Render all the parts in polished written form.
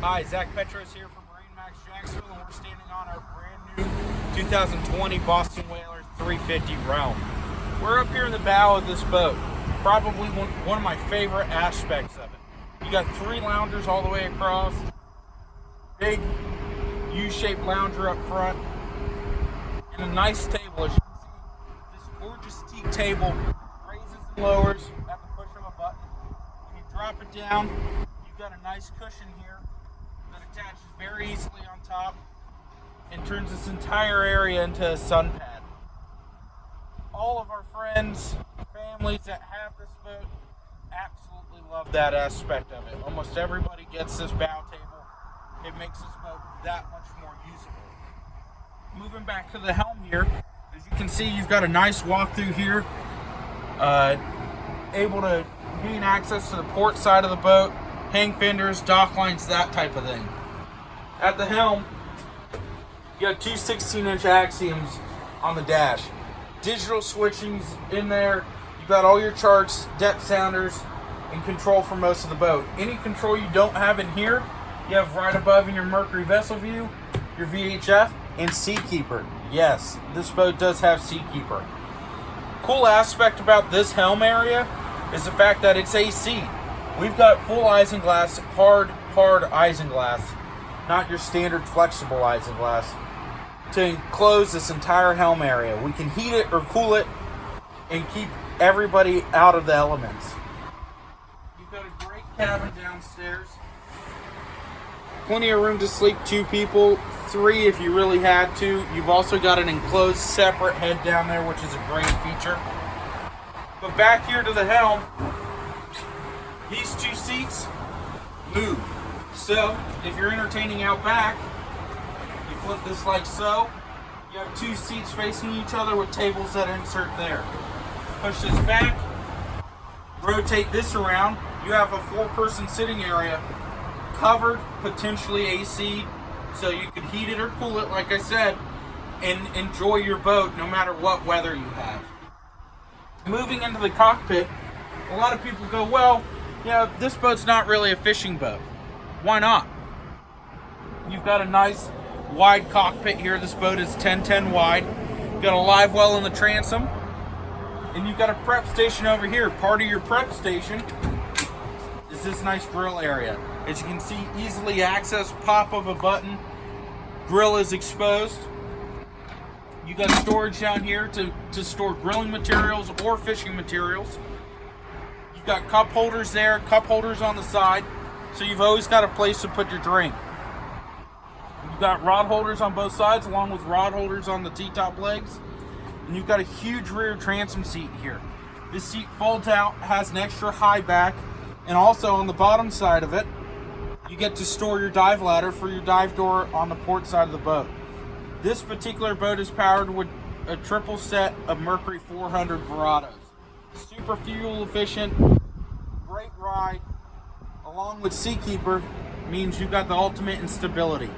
Hi, Zach Petros here from MarineMax Jacksonville, and we're standing on our brand new 2020 Boston Whaler 350 Realm. We're up here in the bow of this boat. Probably one of my favorite aspects of it. You got 3 loungers all the way across, big U-shaped lounger up front, and a nice table. As you can see, this gorgeous teak table raises and lowers at the push of a button. When you drop it down, you've got a nice cushion here that attaches very easily on top and turns this entire area into a sun pad. All of our friends, families that have this boat absolutely love that aspect of it. Almost everybody gets this bow table. It makes this boat that much more usable. Moving back to the helm here, as you can see, you've got a nice walk through here, able to gain access to the port side of the boat, hang fenders, dock lines, that type of thing. At the helm, you got 2 16-inch axioms on the dash. Digital switchings in there. You've got all your charts, depth sounders, and control for most of the boat. Any control you don't have in here, you have right above in your Mercury vessel view, your VHF, and Seakeeper. Yes, this boat does have Seakeeper. Cool aspect about this helm area is the fact that it's AC. We've got full isinglass, hard isinglass, not your standard flexible isinglass, to enclose this entire helm area. We can heat it or cool it and keep everybody out of the elements. You've got a great cabin downstairs. Plenty of room to sleep 2 people, 3 if you really had to. You've also got an enclosed separate head down there, which is a great feature. But back here to the helm, these 2 seats move. So if you're entertaining out back, you flip this like so. You have 2 seats facing each other with tables that insert there. Push this back, rotate this around. You have a 4-person sitting area, covered, potentially AC, so you could heat it or cool it, like I said, and enjoy your boat no matter what weather you have. Moving into the cockpit, a lot of people go, well, you know, this boat's not really a fishing boat. Why not? You've got a nice wide cockpit here. This boat is 10-10 wide. You've got a live well in the transom, and you've got a prep station over here. Part of your prep station is this nice grill area. As you can see, easily access, pop of a button, grill is exposed. You got storage down here to store grilling materials or fishing materials. You've got cup holders there, cup holders on the side, so you've always got a place to put your drink. You've got rod holders on both sides, along with rod holders on the T-top legs. And you've got a huge rear transom seat here. This seat folds out, has an extra high back, and also on the bottom side of it, you get to store your dive ladder for your dive door on the port side of the boat. This particular boat is powered with a triple set of Mercury 400 Verados. Super fuel efficient, great ride, along with Seakeeper, means you've got the ultimate in stability.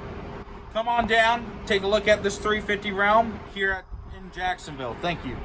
Come on down, take a look at this 350 Realm here in Jacksonville. Thank you.